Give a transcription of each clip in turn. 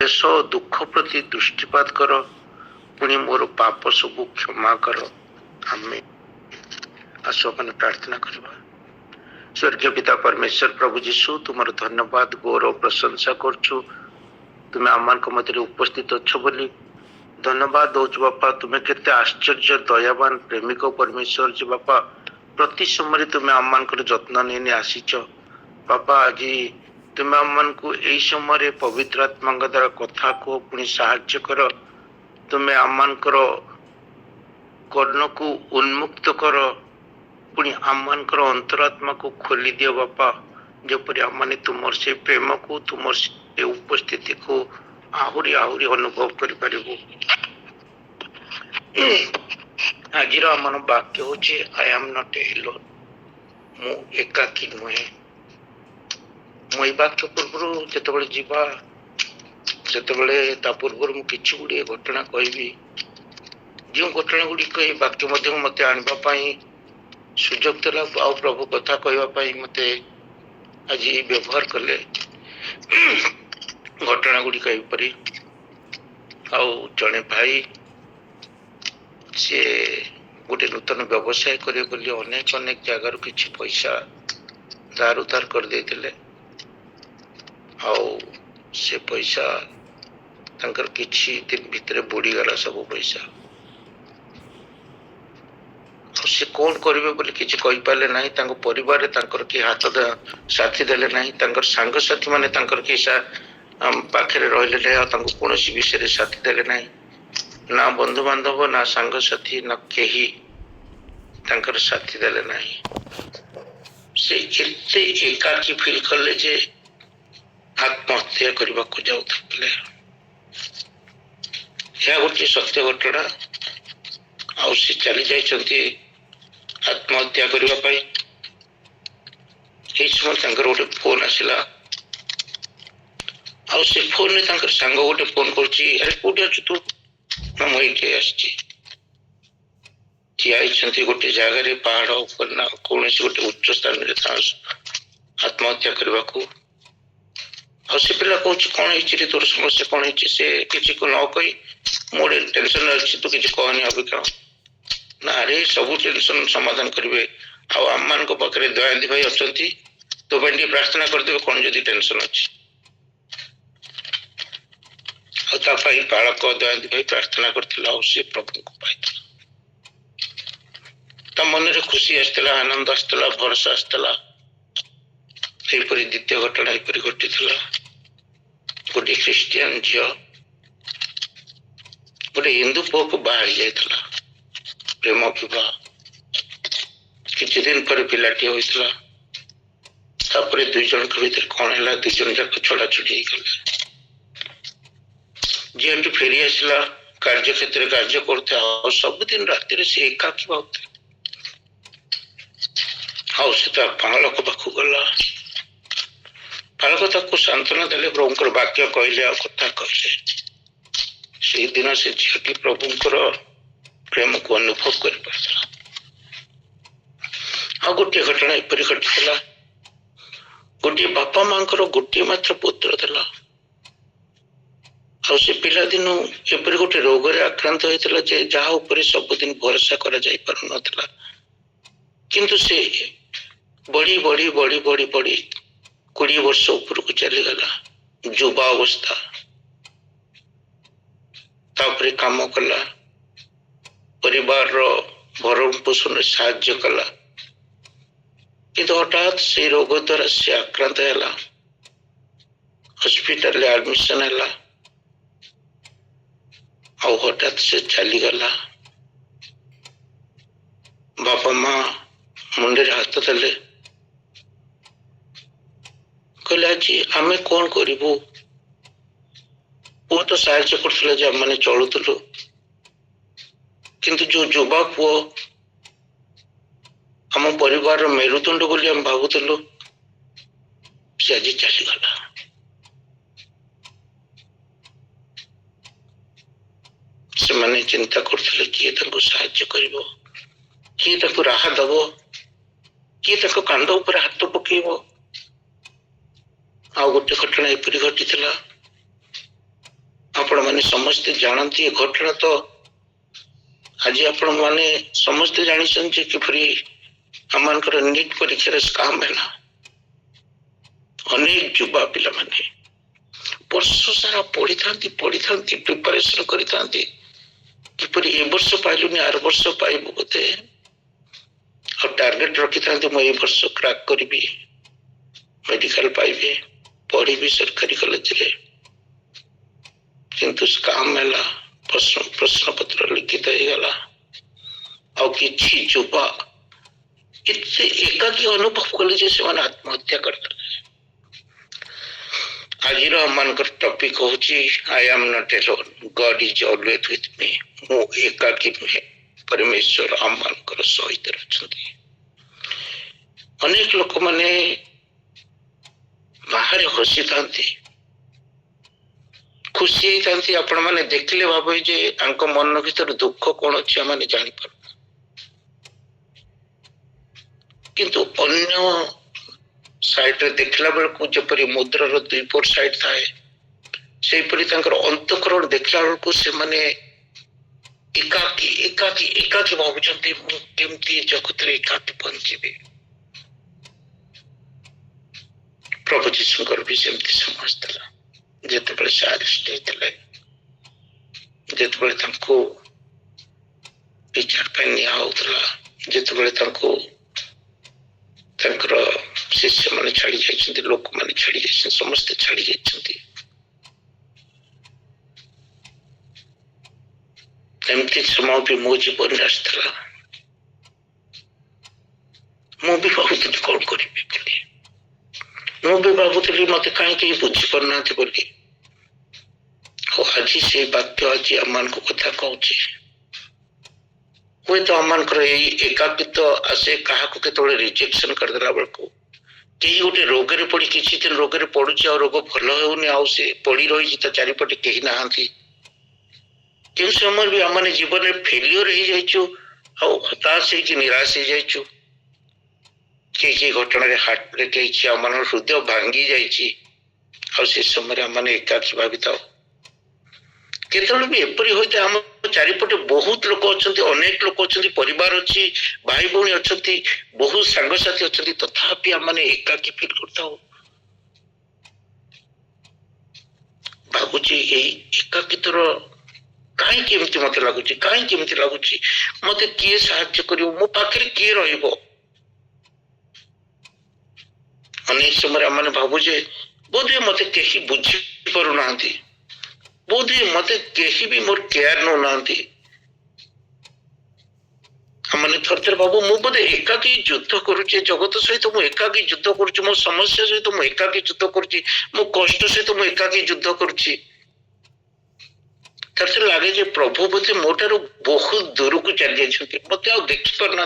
ଦେଶ ଦୁଃଖ ପ୍ରତି ଦୃଷ୍ଟିପାତ କର, ପୁଣି ମୋର ପାପ ସବୁ କ୍ଷମା କର। ଆମେ ଆସୁ ମାନେ ପ୍ରାର୍ଥନା କରିବା। ସ୍ୱର୍ଗୀୟ ପିତା ପରମେଶ୍ୱର ପ୍ରଭୁ ଯୀଶୁ, ତୁମର ଧନ୍ୟବାଦ ଗୌରବ ପ୍ରଶଂସା କରୁଛୁ। ତୁମେ ଆମମାନଙ୍କ ମଧ୍ୟରେ ଉପସ୍ଥିତ ଅଛ ବୋଲି ଧନ୍ୟବାଦ ଦଉଛୁ ବାପା। ତୁମେ କେତେ ଆଶ୍ଚର୍ଯ୍ୟ ଦୟାବାନ ପ୍ରେମିକ ପରମେଶ୍ୱର ଯେ ବାପା, ପ୍ରତି ସମୟରେ ତୁମେ ଆମମାନଙ୍କର ଯତ୍ନ ନେଇ ଆସିଛ ବାପା। ଆଜି ତୁମେ ଆମମାନଙ୍କୁ ଏଇ ସମୟରେ ପବିତ୍ର ଆତ୍ମାଙ୍କ ଦ୍ୱାରା କଥା କୁହ, ପୁଣି ସାହାଯ୍ୟ କର। ତୁମେ ଆମମାନଙ୍କର କର୍ଣ୍ଣକୁ ଉନ୍ମୁକ୍ତ କର, ପୁଣି ଆମମାନଙ୍କର ଅନ୍ତରାତ୍ମାକୁ ଖୋଲି ଦିଅ ବାପା, ଯେପରି ଆମମାନେ ତୁମର ସେ ପ୍ରେମକୁ, ତୁମର ସେ ଉପସ୍ଥିତିକୁ ଆହୁରି ଆହୁରି ଅନୁଭବ କରିପାରିବୁ। ଆଜିର ଆମର ବାକ୍ୟ ହଉଛି ଆଇ ଆମ୍ ନଟ୍ ଏଲୋନ୍, ମୁଁ ଏକାକୀ ନୁହେଁ। ମୁଁ ଏଇ ବାକ୍ୟ ପୂର୍ବରୁ ଯେତେବେଳେ ଯିବା, ସେତେବେଳେ ତା ପୂର୍ବରୁ ମୁଁ କିଛି ଗୁଡ଼ିଏ ଘଟଣା କହିବି, ଯେଉଁ ଘଟଣା ଗୁଡ଼ିକ ଏଇ ବାକ୍ୟ ମଧ୍ୟକୁ ମତେ ଆଣିବା ପାଇଁ ସୁଯୋଗ ଦେଲା ଆଉ ପ୍ରଭୁ କଥା କହିବା ପାଇଁ ମତେ ଆଜି ବ୍ୟବହାର କଲେ। ଘଟଣା ଗୁଡ଼ିକ ଏହିପରି। ଆଉ ଜଣେ ଭାଇ, ସିଏ ଗୋଟେ ନୂତନ ବ୍ୟବସାୟ କରିବେ ବୋଲି ଅନେକ ଜାଗାରୁ କିଛି ପଇସା ଧାର ଉଧାର କରିଦେଇଥିଲେ। ଆଉ ସେ ପଇସା ତାଙ୍କର କିଛି ଦିନ ଭିତରେ ବୁଡ଼ିଗଲା, ସବୁ ପଇସା। ଆଉ ସେ କଣ କରିବେ ବୋଲି କିଛି କହିପାରିଲେ ନାହିଁ। ତାଙ୍କ ପରିବାରରେ ତାଙ୍କର କେହି ହାତ ସାଥି ଦେଲେ ନାହିଁ। ତାଙ୍କର ସାଙ୍ଗସାଥି ମାନେ ତାଙ୍କର କେହି ପାଖରେ ରହିଲେ ନାହିଁ, ଆଉ ତାଙ୍କୁ କୌଣସି ବିଷୟରେ ସାଥି ଦେଲେ ନାହିଁ। ନା ବନ୍ଧୁବାନ୍ଧବ, ନା ସାଙ୍ଗସାଥି, ନା କେହି ତାଙ୍କର ସାଥି ଦେଲେ ନାହିଁ। ସେ ଏତେ ଏକାକୀ ଫିଲ୍ କଲେ ଯେ ଆତ୍ମହତ୍ୟା କରିବାକୁ ଯାଉଥିଲେ। ଏହା ଗୋଟିଏ ସତ୍ୟ ଘଟଣା। ଆଉ ସେ ଚାଲି ଯାଇଛନ୍ତି ଆତ୍ମହତ୍ୟା କରିବା ପାଇଁ। ଏଇ ସମୟ ତାଙ୍କର ଗୋଟେ ଫୋନ ଆସିଲା। ଆଉ ସେ ଫୋନରେ ତାଙ୍କର ସାଙ୍ଗ ଗୋଟେ ଫୋନ କରୁଛି, ଆରେ କୋଉଠି ଅଛୁ ତୁ? ନା ମୁଁ ଏଇଠି ଆସିଛି। ଠିଆ ହେଇଛନ୍ତି ଗୋଟେ ଜାଗାରେ, ପାହାଡ ଉପରେ ନା କୌଣସି ଗୋଟେ ଉଚ୍ଚ ସ୍ଥାନରେ ଆତ୍ମହତ୍ୟା କରିବାକୁ। ଆଉ ସେ ପିଲା କହୁଛି କଣ ହେଇଛି ରେ, ତୋର ସମସ୍ୟା କଣ ହେଇଛି? ସେ କିଛି ନ କହି, ମୁଁ ଗୋଟେ ଟେନସନ ଅଛି, ତୁ କିଛି କହନି ଅବିକା। ନା ରେ, ସବୁ ଟେନସନ ସମାଧାନ କରିବେ। ଆଉ ଆମମାନଙ୍କ ପାଖରେ ଦୟାନିଧି ଭାଇ ଅଛନ୍ତି, ତୋ ପାଇଁ ଟିକେ ପ୍ରାର୍ଥନା କରିଦେବେ କଣ ଯଦି ଟେନସନ ଅଛି। ଆଉ ତା ପାଇଁ ବାଳକ ଦୟାନିଧି ଭାଇ ପ୍ରାର୍ଥନା କରିଥିଲା, ଆଉ ସେ ପ୍ରଭୁଙ୍କୁ ପାଇଥିଲା। ତା ମନରେ ଖୁସି ଆସିଥିଲା, ଆନନ୍ଦ ଆସିଥିଲା, ଭରସା ଆସିଥିଲା। ଏହିପରି ଦ୍ୱିତୀୟ ଘଟଣା ଏହିପରି ଘଟିଥିଲା। ଗୋଟେ ଖ୍ରୀଷ୍ଟିଆନ ଝିଅ ଗୋଟେ ହିନ୍ଦୁ ପୁଅକୁ ବାହା ହେଇଯାଇଥିଲା, ପ୍ରେମ ବିବାହ। କିଛି ଦିନ ପରେ ପିଲାଟିଏ ହୋଇଥିଲା। ତାପରେ ଦୁଇ ଜଣଙ୍କ ଭିତରେ କଣ ହେଲା, ଦୁଇ ଜଣ ଯାକ ଛଡାଛଡି ହେଇଗଲେ। ଝିଅଟି ଫେରି ଆସିଲା, କାର୍ଯ୍ୟକ୍ଷେତ୍ରରେ କାର୍ଯ୍ୟ କରୁଥିଲା। ଆଉ ସବୁଦିନ ରାତିରେ ସେ ଏକାକୀ ଭାବୁଥିଲା। ଆଉ ସେ ତା ବାଳକ ପାଖକୁ ଗଲା। ବାଳକ ତାକୁ ସାନ୍ତ୍ୱନା ଦେଲେ, ପ୍ରଭୁଙ୍କର ବାକ୍ୟ କହିଲେ, ଆଉ କଥା କହିଲେ। ସେଇଦିନ ସେ ଝିଅଟି ପ୍ରଭୁଙ୍କର ପ୍ରେମକୁ ଅନୁଭବ କରିପାରିଥିଲା। ଆଉ ଗୋଟିଏ ଘଟଣା ଏପରି ଘଟିଥିଲା। ଗୋଟିଏ ବାପା ମାଙ୍କର ଗୋଟିଏ ମାତ୍ର ପୁତ୍ର ଥିଲା। ଆଉ ସେ ପିଲାଦିନୁ ଏପରି ଗୋଟେ ରୋଗରେ ଆକ୍ରାନ୍ତ ହେଇଥିଲା ଯେ ଯାହା ଉପରେ ସବୁଦିନ ଭରସା କରାଯାଇ ପାରୁନଥିଲା। କିନ୍ତୁ ସେ ବଢି ବଢି ବଢି ବଢି ବଢି 20 ବର୍ଷ ଉପରକୁ ଚାଲିଗଲା। ଯୁବା ଅବସ୍ଥା। ତାପରେ କାମ କଲା, ପରିବାରର ଭରଣ ପୋଷଣରେ ସାହାଯ୍ୟ କଲା। କିନ୍ତୁ ହଠାତ୍ ସେଇ ରୋଗ ଦ୍ୱାରା ସେ ଆକ୍ରାନ୍ତ ହେଲା, ହସ୍ପିଟାଲରେ ଆଡମିସନ ହେଲା। ଆଉ ହଠାତ୍ ସେ ଚାଲିଗଲା। ବାପା ମା ମୁଣ୍ଡରେ ହାତ ଦେଲେ, କହିଲେ ଆଜି ଆମେ କଣ କରିବୁ? ପୁଅ ତ ସାହାଯ୍ୟ କରୁଥିଲା ଯେ ଆମେ ଚଳୁଥିଲୁ, କିନ୍ତୁ ଯୋଉ ଯୁବା ପୁଅ ଆମ ପରିବାରର ମେରୁଦଣ୍ଡ ବୋଲି ଆମେ ଭାବୁଥିଲୁ, ସେ ଆଜି ଚାଲିଗଲା। ସେମାନେ ଚିନ୍ତା କରୁଥିଲେ କିଏ ତାଙ୍କୁ ସାହାଯ୍ୟ କରିବ, କିଏ ତାକୁ ରାହା ଦବ, କିଏ ତାଙ୍କ କାନ୍ଧ ଉପରେ ହାତ ପକେଇବ। ଆଉ ଗୋଟେ ଘଟଣା ଏପରି ଘଟିଥିଲା। आपण मैंने समस्ते जानती घटना तो आज आपण मैंने समस्ते जानी किपरि आम नीट परीक्षा स्काम है अनेक युवा पिला माने वर्ष सारा पढ़ी था प्रिपरेशन करी किपरि ए वर्ष पाइलुनि आर वर्ष पाइबु बोते और टार्गेट रखी था मैं ये वर्ष क्रैक करी मेडिकल पाइबे पढ़ी सरकारी कॉलेज रे किंतु स्काम है प्रश्न पत्र लिखित होगा आ कि युवा इतने एकाकी अनुभव कले से आत्महत्या करते आज मान टॉपिक हूँ I am not alone God is always with me मु एकाकी नुहे परमेश्वर आम मान सहित रचंती अनेक लोक माने बाहर हसी था खुशी होती आपण मैंने देखले भावे जे आंक मन भीतर दुख कौन अच्छे मैंने जापर किंतु अन्य साइड रे देखला बेलू जपरी मुद्रार दुईपर साइड थाए से अंतकरण देखला बेलू से माने एकाकी एकाकी एकाकी भावुंट केमती जगत रे एकाकी बंचीबे प्रभु जीशुकर भी सेमती समझला जिते से अरेस्ट होते जिते विचार जिते शिष्य मैंने छाड़ी जाइए लोक मैंने छाड़ी जाइए समस्ते छाड़ी जाइए एमती समय भी मो जीवन आसला मु भी भावुली कौन करी मु भी भावुली मत कहीं बुझी पारना बोली आज से वाक्य आज आम को कथा कहूँ हुए तो आम एकाकित्व आसे क्या केतले रिजेक्शन करदेला बेलू कहीं गोटे रोग पड़ी किसी दिन रोग पड़ू आ रोग भल होनी आसे पड़ी रही चारिपटे कहीं ना क्यों समय भी आम जीवन में फेलियर हो हताश हो निराश हो जाइचु कई घटना हार्ट ब्रेक आम हृदय भांगी जाइए समय आम एकाकी भावी था केतल भी एपरी होते आम चारिपटे बहुत लोक अच्छा अनेक लोक अच्छा परिवार अच्छी भाई भौणी अच्छा बहुत सांगसाथी अच्छा तथापि आम एकाकी फिल करता भावुची एकाकितर कहीं मत लगुच कहीं लगुच मत किए साहाय्य कर मो पाखे किए रहिबो अनेक समय आम भावुचे बोधे मत कहीं बुझी पारना बोधे मत कहीं भी मोर केयर नौना मैंने थर थर भाव मु बोधे एकाकी युद्ध करुचे जगत सहित मुझे एकाकी युद्ध करुचे मो समस्या सहित मुझे एकाकी युद्ध करुची मो कष्ट सहित मुझे एकाकी युद्ध करुची थर थर लगे जे प्रभु बोधे मोटार बहुत दूर को चली जाइए मत आ देखी पारना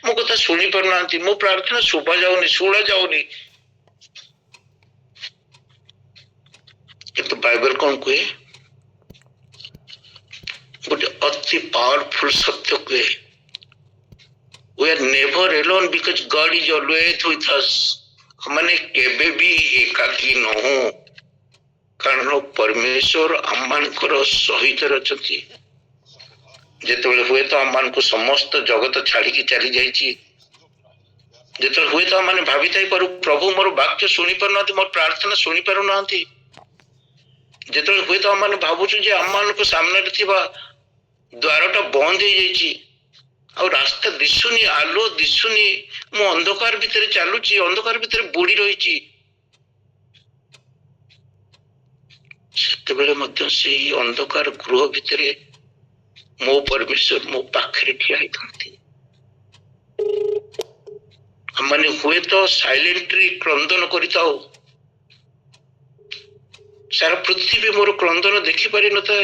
मो कथा शुणी पारना मो प्रार्थना शुभा जाऊनी शुणा जाऊनी किंतु बाइबल कौन कहे गोटे अति पावरफुल सत्य कहे we are never alone because God is always with us हमने केबे भी एकाकी न हो कारण परमेश्वर आममानकर सहित रचती जेतेबेले हुए तो आम को समस्त जगत छाड़ी की चली जाइए जेते हुए तो आम भावी थाई पारू प्रभु मोर वाक्य शुणी पारना मोर प्रार्थना शुणी पारना जेते हुए तो आम भावुचु जे आम को सामने द्वारटा बंद हो रास्ता दिशुनी आलो दिशुनी मु अंधकार भितर चलुची अंधकार भितर बुड़ी रही से अंधकार गृह भितर मो परमेश्वर मो पाखे ठिया मैंने हुए तो साइलेंटली क्रंदन करता सारा पृथ्वी मोर क्रंदन देखी पारि न था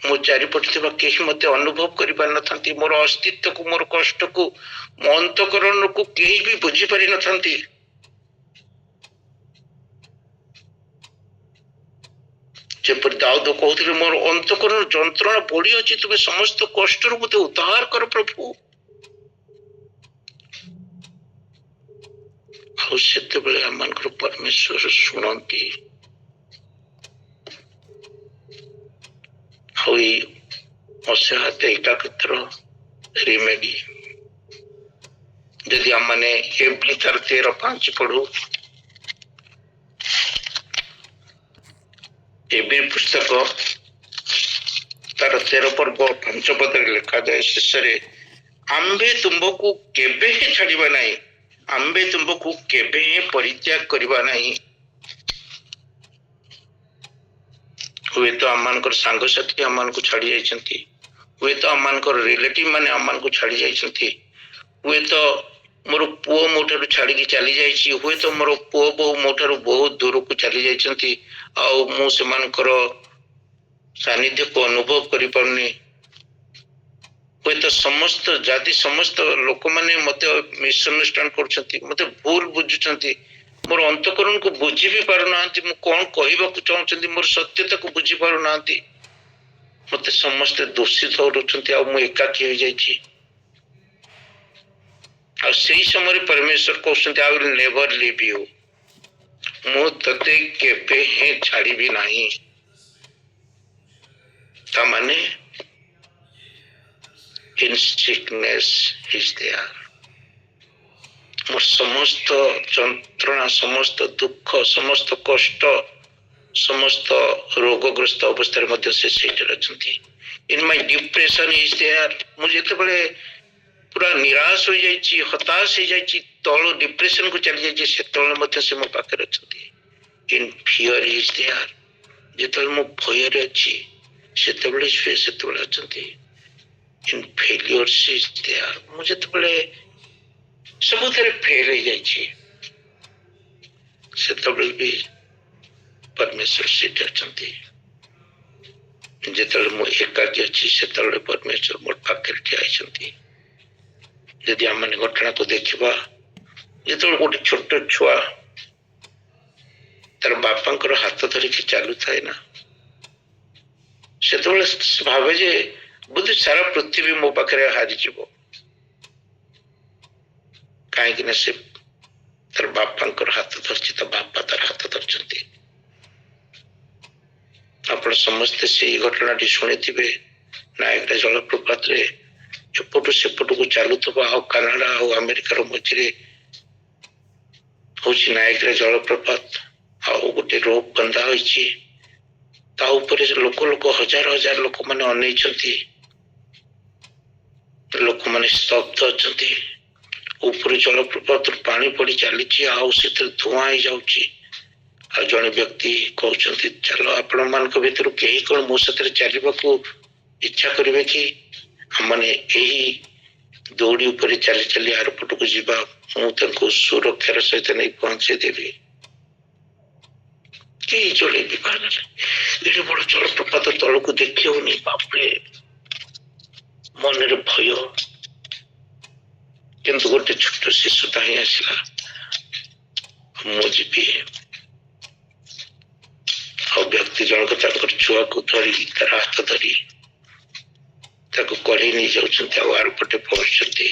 मो चारिपटे कहीं मत अनुभव कर पारि न मोर अस्तित्व को मोर कष्ट को मो अंतकरण को कहीं भी बुझी पारि न जपर दाऊद कहते मोर अंतकरण जंत्रणा बढ़ी अच्छी तुम्हें समस्त कष्ट मत उद्धार कर प्रभु से परमेश्वर शुणती ଆଉ ଏଇ ଅସହାୟତା ଏକାକିତ୍ର ରିମେଡି ଯଦି ଆମମାନେ ଏଭଳି ତାର 13:5 ପଢୁ, ଏବେ ପୁସ୍ତକ ତାର 13 ପର୍ବ 5 ପଦରେ ଲେଖାଯାଏ, ଶେଷରେ ଆମ୍ଭେ ତୁମ୍ଭକୁ କେବେ ହିଁ ଛାଡିବା ନାହିଁ, ଆମ୍ଭେ ତୁମ୍ଭକୁ କେବେ ହିଁ ପରିତ୍ୟାଗ କରିବା ନାହିଁ। ହୁଏତ ଆମମାନଙ୍କର ସାଙ୍ଗସାଥି ଆମମାନଙ୍କୁ ଛାଡି ଯାଇଛନ୍ତି, ହୁଏତ ଆମମାନଙ୍କର ରିଲେଟିଭ ମାନେ ଆମମାନଙ୍କୁ ଛାଡି ଯାଇଛନ୍ତି, ହୁଏତ ମୋର ପୁଅ ମୋ ଠାରୁ ଛାଡିକି ଚାଲି ଯାଇଛି, ହୁଏତ ମୋର ପୁଅ ବୋହୁ ମୋ ଠାରୁ ବହୁତ ଦୂରକୁ ଚାଲି ଯାଇଛନ୍ତି, ଆଉ ମୁଁ ସେମାନଙ୍କର ସାନ୍ନିଧ୍ୟକୁ ଅନୁଭବ କରିପାରୁନି। ହୁଏତ ସମସ୍ତ ଲୋକମାନେ ମତେ ମିସଅଣ୍ଡରଷ୍ଟାଣ୍ଡ କରୁଛନ୍ତି, ମତେ ଭୁଲ ବୁଝୁଛନ୍ତି, ମୋର ଅନ୍ତଃକରଣକୁ ବୁଝି ବି ପାରୁନାହାନ୍ତି, ମୁଁ କଣ କହିବାକୁ ଚାହୁଁଛନ୍ତି ମୋର ସତ୍ୟତାକୁ ବୁଝି ପାରୁନାହାନ୍ତି, ମତେ ସମସ୍ତେ ଦୋଷୀ ଧରୁଛନ୍ତି, ଆଉ ମୁଁ ଏକାକୀ ହୋଇଯାଇଛି। ଆଉ ସେଇ ସମୟରେ ପରମେଶ୍ୱର କହୁଛନ୍ତି I will never leave you, ମୁଁ ତତେ କେବେ ହିଁ ଛାଡିବି ନାହିଁ। ତାମାନେ in sickness he is there, ମୋର ସମସ୍ତ ଯନ୍ତ୍ରଣା, ସମସ୍ତ ଦୁଃଖ, ସମସ୍ତ କଷ୍ଟ, ସମସ୍ତ ରୋଗଗ୍ରସ୍ତ ଅବସ୍ଥାରେ ମଧ୍ୟ ସେ ସେଇଠାରେ ଅଛନ୍ତି। in my depression he is there, ମୁଁ ଯେତେବେଳେ ପୁରା ନିରାଶ ହୋଇଯାଇଛି, ହତାଶ ହେଇଯାଇଛି, ତଳ ଡିପ୍ରେସନକୁ ଚାଲି ଯାଇଛି, ସେତେବେଳେ ମଧ୍ୟ ସେ ମୋ ପାଖରେ ଅଛନ୍ତି। in fear he is there, ଯେତେବେଳେ ମୁଁ ଭୟରେ ଅଛି ସେତେବେଳେ ସେ ସେତେବେଳେ ଅଛନ୍ତି। in failure he is there, ମୁଁ ଯେତେବେଳେ ସବୁଥିରେ ଫେଲ ହେଇଯାଇଛି ସେତେବେଳେ ବି ପରମେଶ୍ୱର ସେଠି ଅଛନ୍ତି। ଯେତେବେଳେ ମୁଁ ଏକାକୀ ଅଛି ସେତେବେଳେ ପରମେଶ୍ୱର ମୋ ପାଖରେ ଠିଆ ହେଇଛନ୍ତି। ଯଦି ଆମେ ଘଟଣାକୁ ଦେଖିବା, ଯେତେବେଳେ ଗୋଟେ ଛୋଟ ଛୁଆ ତାର ବାପାଙ୍କର ହାତ ଧରିକି ଚାଲୁଥାଏ ନା, ସେତେବେଳେ ଭାବେ ଯେ ବୋଧେ ସାରା ପୃଥିବୀ ମୋ ପାଖରେ ହାରିଯିବ, କାହିଁକି ନା ସେ ତାର ବାପାଙ୍କର ହାତ ଧରିଛି, ତା ବାପା ତାର ହାତ ଧରିଛନ୍ତି। ଆପଣ ସମସ୍ତେ ସେଇ ଘଟଣାଟି ଶୁଣିଥିବେ, ନାୟଗ୍ରା ଜଳପ୍ରପାତରେ ଏପଟୁ ସେପଟକୁ ଚାଲୁଥିବା, ଆଉ କାନାଡା ଆଉ ଆମେରିକାର ମଝିରେ ହଉଛି ନାୟଗ୍ରା ଜଳପ୍ରପାତ, ଆଉ ଗୋଟେ ରୋପ ବନ୍ଧା ହୋଇଛି, ତା ଉପରେ ଲୋକ ହଜାର ହଜାର ଲୋକମାନେ ଅନେଇଛନ୍ତି, ଲୋକମାନେ ସ୍ତବ୍ଧ ଅଛନ୍ତି। ଉପରୁ ଜଳପ୍ରପାତରୁ ପାଣି ପଡି ଚାଲିଛି, ଆଉ ସେଥିରେ ଧୂଆଁ ହେଇଯାଉଛି, ଆଉ ଜଣେ ବ୍ୟକ୍ତି କହୁଛନ୍ତି ଚାଲ ଆପଣ ମାନଙ୍କ ଭିତରୁ କେହି କଣ ମୋ ସାଥିରେ ଚାଲିବାକୁ ଇଚ୍ଛା କରିବେ କି, ଆମମାନେ ଏହି ଦୌଡ଼ି ଉପରେ ଚାଲି ଚାଲି ଆର ପଟକୁ ଯିବା, ମୁଁ ତାଙ୍କୁ ସୁରକ୍ଷାର ସହିତ ନେଇ ପହଞ୍ଚେଇ ଦେବି। କେହି ଚଳେଇବି ବାହାନରେ, ଏଠି ବଡ ଜଳପ୍ରପାତ ତଳକୁ ଦେଖି ହଉନି, ବାପରେ ମନରେ ଭୟ। କିନ୍ତୁ ଗୋଟେ ଛୋଟ ଶିଶୁଟା ହିଁ ଆସିଲା, ମୁଁ ଯିବି। ଆଉ ବ୍ୟକ୍ତି ଜଣକ ତାଙ୍କର ଛୁଆକୁ ଧରି, ତାର ହାତ ଧରି ତାକୁ କଢେଇ ନେଇ ଯାଉଛନ୍ତି, ଆଉ ଆର ପଟେ ପହଞ୍ଚୁଛନ୍ତି।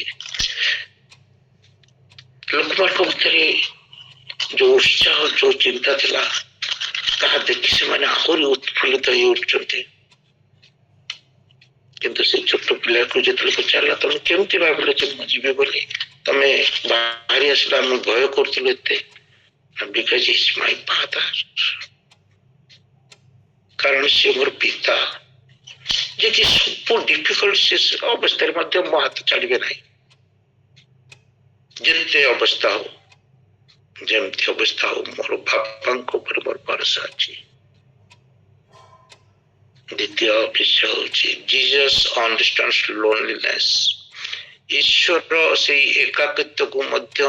ଲୋକମାନଙ୍କ ଭିତରେ ଯୋଉ ଉତ୍ସାହ, ଯୋଉ ଚିନ୍ତା ଥିଲା, ତାହା ଦେଖି ସେମାନେ ଆହୁରି ଉତ୍ଫୁଲ୍ଲିତ ହେଇ ଉଠୁଛନ୍ତି। କିନ୍ତୁ ସେ ଛୋଟ ପିଲାକୁ ଯେତେବେଳେ ପଚାରିଲା ତମେ କେମିତି ଭାବିଲ ଯେ ମୁଁ ଯିବି ବୋଲି, ତମେ ବାହାରି ଆସିଲା, ଆମେ ଭୟ କରୁଥିଲୁ ଏତେ, ବିକଜ ଇଜ ମାଇ ଫାଦର, କାରଣ ସେ ମୋର ପିତା, ଯେ କି ସବୁ ଡିଫିକଲ୍ଟ ଅବସ୍ଥାରେ ମଧ୍ୟ ମୋ ହାତ ଛାଡିବେ ନାହିଁ। ଯେତେ ଅବସ୍ଥା ହଉ, ଯେମିତି ଅବସ୍ଥା ହଉ, ମୋର ବାପାଙ୍କ ଉପରେ ମୋର ଭରସା ଅଛି। ଦ୍ୱିତୀୟ ବିଷୟ ହଉଛି ଜିଜସ୍ ଅଣ୍ଡରଷ୍ଟାଣ୍ଡସ୍ ଲୋନଲିନେସ୍, ଈଶ୍ୱର ସେଇ ଏକାକିତ୍ୱକୁ ମଧ୍ୟ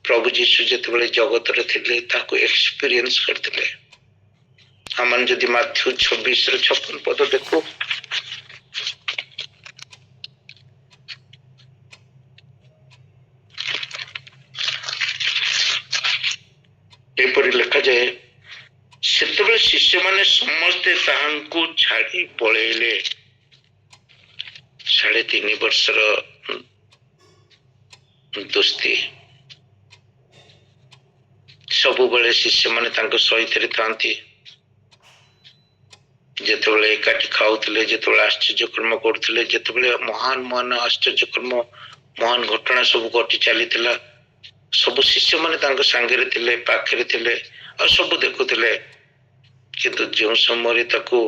ପ୍ରଭୁ ଯୀଶୁ ଯେତେବେଳେ ଜଗତରେ ଥିଲେ ତାକୁ ଏକ୍ସପିରିଏନ୍ସ କରିଥିଲେ। ଆମେ ଯଦି ମାଥ୍ୟୁ 26:56 ଦେଖୁ, ଏପରି ଲେଖାଯାଏ, ସେତେବେଳେ ଶିଷ୍ୟମାନେ ସମସ୍ତେ ତାହାଙ୍କୁ ଛାଡି ପଳେଇଲେ। 3.5 ବର୍ଷର ଦୋସ୍ତି, ସବୁବେଳେ ଶିଷ୍ୟମାନେ ତାଙ୍କ ସହିତ ଥାନ୍ତି, ଯେତେବେଳେ ଏକାଠି ଖାଉଥିଲେ, ଯେତେବେଳେ ଆଶ୍ଚର୍ଯ୍ୟକର୍ମ କରୁଥିଲେ, ଯେତେବେଳେ ମହାନ ମହାନ ଆଶ୍ଚର୍ଯ୍ୟକର୍ମ ମହାନ ଘଟଣା ସବୁ ଘଟି ଚାଲିଥିଲା, ସବୁ ଶିଷ୍ୟମାନେ ତାଙ୍କ ସାଙ୍ଗରେ ଥିଲେ, ପାଖରେ ଥିଲେ ଆଉ ସବୁ ଦେଖୁଥିଲେ। କିନ୍ତୁ ଯେଉଁ ସମୟରେ ତାକୁ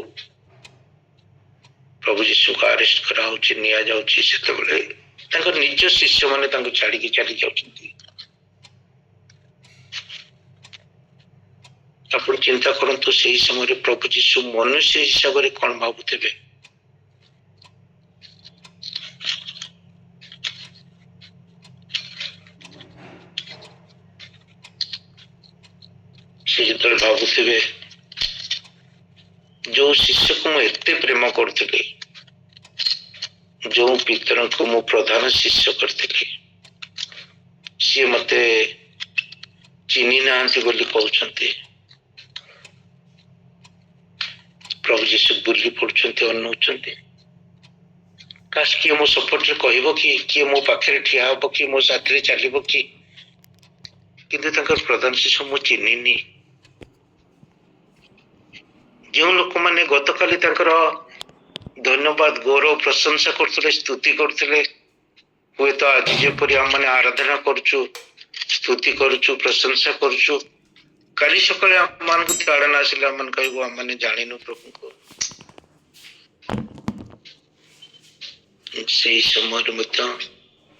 ପ୍ରଭୁ ଯୀଶୁଙ୍କୁ ଆରେଷ୍ଟ କରାହଉଛି, ନିଆଯାଉଛି, ସେତେବେଳେ ତାଙ୍କ ନିଜ ଶିଷ୍ୟମାନେ ତାଙ୍କୁ ଛାଡିକି ଚାଲି ଯାଉଛନ୍ତି। ଆପଣ ଚିନ୍ତା କରନ୍ତୁ, ସେହି ସମୟରେ ପ୍ରଭୁ ଯୀଶୁ ମନୁଷ୍ୟ ହିସାବରେ କଣ ଭାବୁଥିବେ? ସେ ଯେତେବେଳେ ଭାବୁଥିବେ, ଯୋଉ ଶିଷ୍ୟକୁ ମୁଁ ଏତେ ପ୍ରେମ କରୁଥିଲି, ଯୋଉ ପିତରଙ୍କୁ ମୁଁ ପ୍ରଧାନ ଶିଷ୍ୟ କରିଥିଲି, ସିଏ ମତେ ଚିହ୍ନି ନାହାନ୍ତି ବୋଲି କହୁଛନ୍ତି। ପ୍ରଭୁ ଯୀଶୁ ବୁଲି ପଡୁଛନ୍ତି, ଅନଉଛନ୍ତି। କାଶ କିଏ ମୋ ସପୋର୍ଟରେ କହିବ କି, କିଏ ମୋ ପାଖରେ ଠିଆ ହବ କି, ମୋ ସାଥିରେ ଚାଲିବ କି? କିନ୍ତୁ ତାଙ୍କର ପ୍ରଧାନ ଶିଷ୍ୟ ମୁଁ ଚିହ୍ନିନି। ଯେଉଁ ଲୋକମାନେ ଗତକାଲି ତାଙ୍କର ଧନ୍ୟବାଦ, ଗୌରବ, ପ୍ରଶଂସା କରୁଥିଲେ, ସ୍ତୁତି କରୁଥିଲେ, ହୁଏତ ଆଜି ଯେପରି ଆମମାନେ ଆରାଧନା କରୁଛୁ, ସ୍ତୁତି କରୁଛୁ, ପ୍ରଶଂସା କରୁଛୁ, କାଲି ସକାଳେ ଆମମାନଙ୍କୁ ତାଡ଼ନା ଆସିଲେ ଆମେ କହିବୁ ଆମମାନେ ଜାଣିନୁ ପ୍ରଭୁଙ୍କୁ। ସେଇ ସମୟରେ ମଧ୍ୟ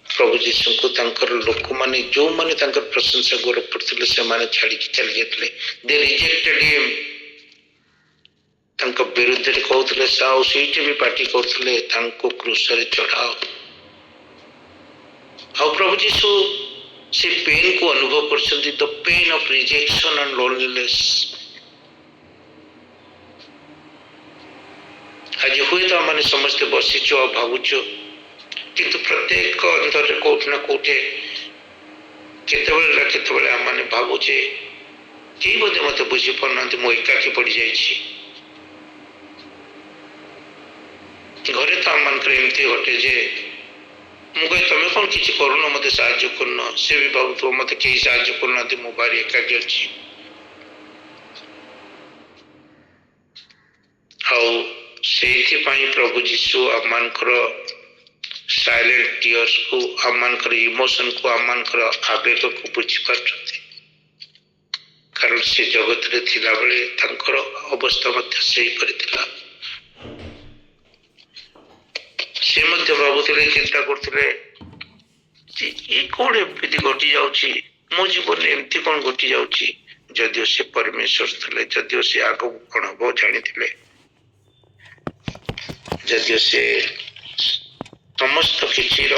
ପ୍ରଭୁ ଯୀଶୁଙ୍କୁ ତାଙ୍କର ଲୋକମାନେ, ଯୋଉମାନେ ତାଙ୍କର ପ୍ରଶଂସା ଗୌରବ କରୁଥିଲେ, ସେମାନେ ଛାଡିକି ଚାଲି ଯାଇଥିଲେ। ଦେ ରିଜେକ୍ଟେଡ ହିମ୍। ତାଙ୍କ ବିରୁଦ୍ଧରେ କହୁଥିଲେ, ସାଉ ସେଇଠି ବି ପାଟି କରୁଥିଲେ, ତାଙ୍କୁ କ୍ରୁଶରେ ଚଢାଅ। ଆଉ ପ୍ରଭୁ ଯୀଶୁ ସେ ପେନ୍ କୁ ଅନୁଭବ କରୁଛନ୍ତି, ଦ ପେନ୍ ଅଫ ରିଜେକ୍ସନ ଆଣ୍ଡ ଲୋନଲିନେସ୍। ଆଜି ହୁଏତ ଆମେ ସମସ୍ତେ ବସିଛୁ ଆଉ ଭାବୁଛୁ, କିନ୍ତୁ ପ୍ରତ୍ୟେକ ଅନ୍ତରରେ କୋଉଠି ନା କୋଉଠି କେତେବେଳେ ଆମେ ଭାବୁଛେ, କେହି ବୋଧେ ମତେ ବୁଝିପାରୁନାହାନ୍ତି, ମୁଁ ଏକାକି ପଡିଯାଇଛି। ଘରେ ତ ଆମମାନଙ୍କର ଏମିତି ଘଟେ ଯେ ମୁଁ କହେ ତମେ କଣ କିଛି କରୁନ, ମତେ ସାହାଯ୍ୟ କରୁନ, ସେ ବି ଭାବୁଥିବ ମତେ କେହି ସାହାଯ୍ୟ କରୁନାହାନ୍ତି, ମୁଁ ଭାରି ଏକାକି ଅଛି। ଆଉ ସେଇଥିପାଇଁ ପ୍ରଭୁ ଯୀଶୁ ଆମମାନଙ୍କର ସାଇଲେଣ୍ଟ ଟିୟର୍ସ କୁ, ଆମମାନଙ୍କର ଇମୋସନ କୁ, ଆମମାନଙ୍କର ଆବେଗକୁ ବୁଝିପାରୁଛନ୍ତି। କାରଣ ସେ ଜଗତରେ ଥିଲାବେଳେ ତାଙ୍କର ଅବସ୍ଥା ମଧ୍ୟ ସେହିପରି ଥିଲା। ସେ ମଧ୍ୟ ଭାବୁଥିଲେ, ଚିନ୍ତା କରୁଥିଲେ, ଏ କଣ ଏମିତି ଘଟି ଯାଉଛି, ମୋ ଜୀବନରେ ଏମିତି କଣ ଘଟି ଯାଉଛି। ଯଦିଓ ସେ ପରମେଶ୍ୱର ଥିଲେ, ଯଦିଓ ସେ ଆଗକୁ କଣ ହବ ଜାଣିଥିଲେ, ଯଦିଓ ସେ ସମସ୍ତ କିଛିର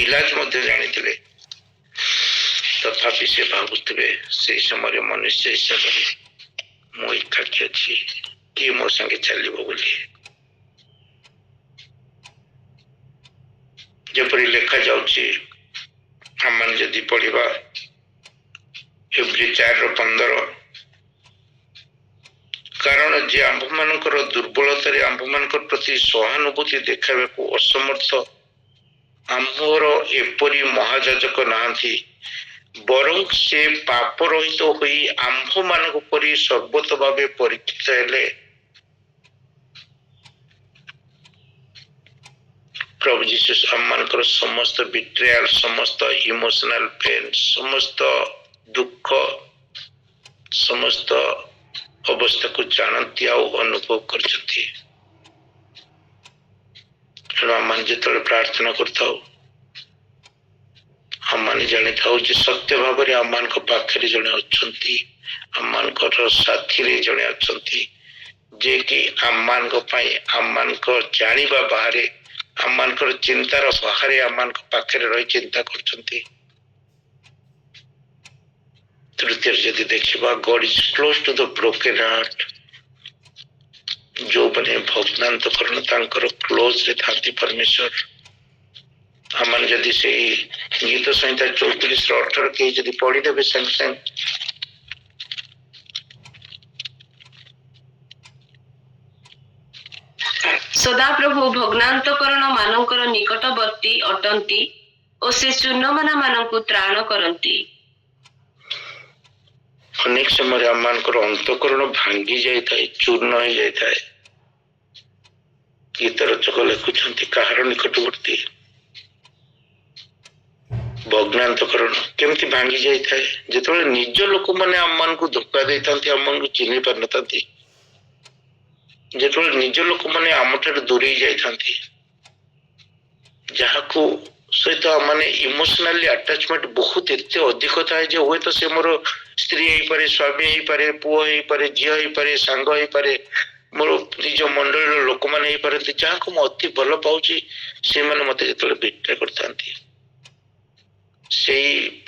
ଇଲାଜ ମଧ୍ୟ ଜାଣିଥିଲେ, ତଥାପି ସେ ଭାବୁଥିବେ ସେଇ ସମୟରେ ମନୁଷ୍ୟ ହିସାବରେ ମୁଁ ଏକାକି ଅଛି, କିଏ ମୋ ସାଙ୍ଗେ ଚାଲିବ ବୋଲି। ଯେପରି ଲେଖା ଯାଉଛି, ଆମେ ଯଦି ପଢିବା Hebrew 4:15, କାରଣ ଯେ ଆମ୍ଭମାନଙ୍କର ଦୁର୍ବଳତାରେ ଆମ୍ଭମାନଙ୍କ ପ୍ରତି ସହାନୁଭୂତି ଦେଖାଇବାକୁ ଅସମର୍ଥ, ଆମ୍ଭର ଏପରି ମହାଯାଜକ ନାହାନ୍ତି, ବରଂ ସେ ପାପ ରହିତ ହୋଇ ଆମ୍ଭମାନଙ୍କ ପରି ସର୍ବତ ଭାବେ ପରୀକ୍ଷିତ ହେଲେ। ପ୍ରଭୁ ଯୀଶୁ ଆମମାନଙ୍କର ସମସ୍ତ ବିଟ୍ରେୟାଲ, ସମସ୍ତ ଇମୋସନାଲ ପେନ୍, ସମସ୍ତ ଦୁଃଖ, ସମସ୍ତ ଅବସ୍ଥାକୁ ଜାଣନ୍ତି ଆଉ ଅନୁଭବ କରିଛନ୍ତି। ତେଣୁ ଆମମାନେ ଯେତେବେଳେ ପ୍ରାର୍ଥନା କରିଥାଉ, ଆମମାନେ ଜାଣିଥାଉ ଯେ ସତ୍ୟ ଭାବରେ ଆମମାନଙ୍କ ପାଖରେ ଜଣେ ଅଛନ୍ତି, ଆମମାନଙ୍କର ସାଥିରେ ଜଣେ ଅଛନ୍ତି, ଯେ କି ଆମମାନଙ୍କ ପାଇଁ, ଆମମାନଙ୍କ ଜାଣିବା ବାହାରେ, ଆମମାନଙ୍କର ଚିନ୍ତାର ବାହାରେ ଆମମାନଙ୍କ ପାଖରେ ରହି ଚିନ୍ତା କରୁଛନ୍ତି। ତୃତୀୟରେ ଯଦି ଦେଖିବା, God is close to the broken heart। ଯୋଉମାନେ ଭଗ୍ନାନ୍ତକରଣ ତାଙ୍କର କ୍ଲୋଜରେ ଥାନ୍ତି ପରମେଶ୍ୱର। ଆମମାନେ ଯଦି ସେଇ ଗୀତ ସଂହିତା 34:18 କେହି ଯଦି ପଢିଦେବେ ସାଙ୍ଗେ ସାଙ୍ଗେ, ସଦାପ୍ରଭୁ ଭଗ୍ନାନ୍ତକରଣ ମାନଙ୍କର ନିକଟବର୍ତ୍ତୀ ଅଟନ୍ତି ଓ ସେ ଚୂର୍ଣ୍ଣମାନ ମାନଙ୍କୁ ତ୍ରାଣ କରନ୍ତି। ଅନେକ ସମୟରେ ଆମମାନଙ୍କର ଅନ୍ତଃକରଣ ଭାଙ୍ଗି ଯାଇଥାଏ, ଚୂର୍ଣ୍ଣ ହେଇଯାଇଥାଏ। गीत रचक लिखुंट कहार निकटवर्ती भग्नांतकरण केमती भांगी जाए जो निज लोक मैंने आम मान को धोखा दे आम मान को चिन्ह पार न जो निज लोक मैंने आम ठार दूरे जाती जहाँ को सहित माने इमोशनाली अटैचमेंट बहुत एत अधिक थाए जे हुए तो से मोर स्त्री हो पारे स्वामी हो पारे पुओ हो पारे झी हो पारे सांग हो पारे मोर निज मंडल लोक मैंने हो पारे जहाँ को मुझे अति भल पाऊँ से मैंने मत जो बिट्रे करता से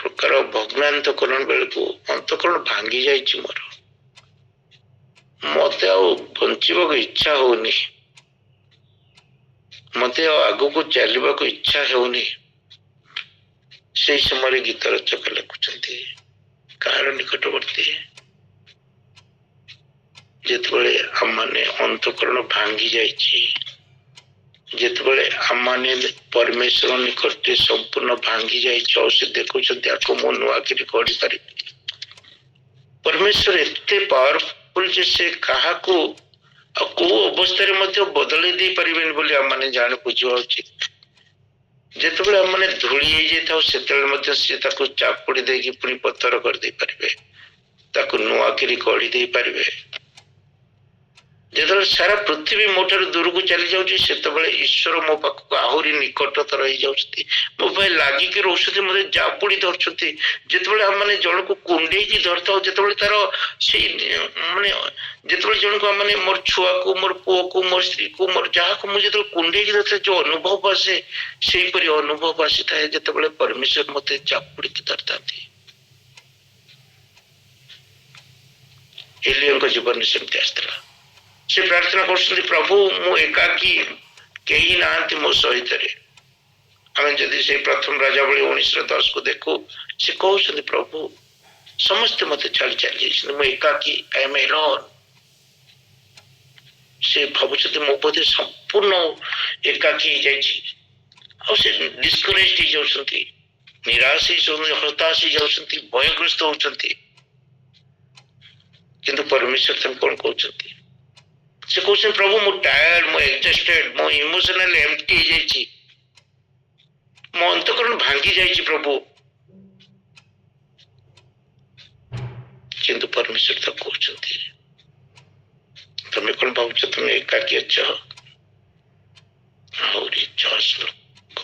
प्रकार भग्नांतकरण बेल को अंतकरण भांगी जाइए मोर मत बंचा इच्छा होनी मत आग को चलने को इच्छा होनी से समय गीत रचक लिखुंट कहार निकटवर्ती जिते आम मैंने अंतकरण भांगी जिते आम मैंने परमेश्वर निकट संपूर्ण भांगी जाइए से देखुं मो नुआकि गढ़ी पारि परमेश्वर एते पावरफुल जे से कहा को अवस्था बदल दे पारे बोली आम मैंने जान बुझा उचित जिते आम मैंने धूली हो जाता से चापुड़ी देकी पुणी पत्थर कर दे पारे नुआकि गढ़ी दे पारे जो सारा पृथ्वी मो ठार दूर को चली जाऊँगी से ईश्वर मो पाख आहरी निकटतर हो मो भाई लगिकी रोचे मत जापुड़ी धरती जिते आम मैंने जन को कुंडे धरता जो तार से माने जो जन को मैंने मोर छुआ को मोर पुओ को मोर स्त्री को मोर जहाँ को मुझे कुंडे धरता जो अनुभव आसे से अनुभव आसी था जो परमेश्वर मत जापुड़ी धरता एलियन जीवन में सेमती आसला से प्रार्थना कर प्रभु मु एकाकी कहीं ना मो सहित आम जदि से प्रथम राजावली 19:10 को देखो से कहते प्रभु समस्त मत छाड़ी चली मु एकाकी आई एम एलोन से भावुं मो बोधे संपूर्ण एकाकी हो डिस्करेज हो निराश हताश हो भयग्रस्त होती किंतु परमेश्वर कौन कहते से कहते प्रभु मु टायर्ड मु एग्जॉस्टेड मु इमोशनली एम्प्टी जाइए मो अंतकरण भांगी जाइए प्रभु किंतु परमेश्वर तो कहते तुम कौन भाव तुम एकाकी अच्छ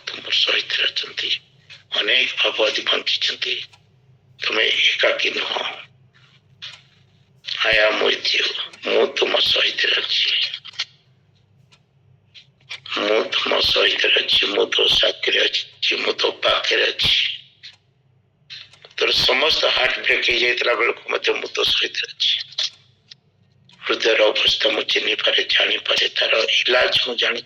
तुम सहित अच्छी अनेक भाववादी बंची तुम्हें एकाकी नुह आई एम विथ यू मु तुम सहित अच्छी मु तुम सहित अच्छी मु तो साथी अच्छी मु तो पाखे अच्छी तोर समस्त हार्ट ब्रेक हो जाता बेल को मत मु तो सहित अच्छी हृदय अवस्था मु चिन्ह पारे जानी पारे तार इलाज मु जानी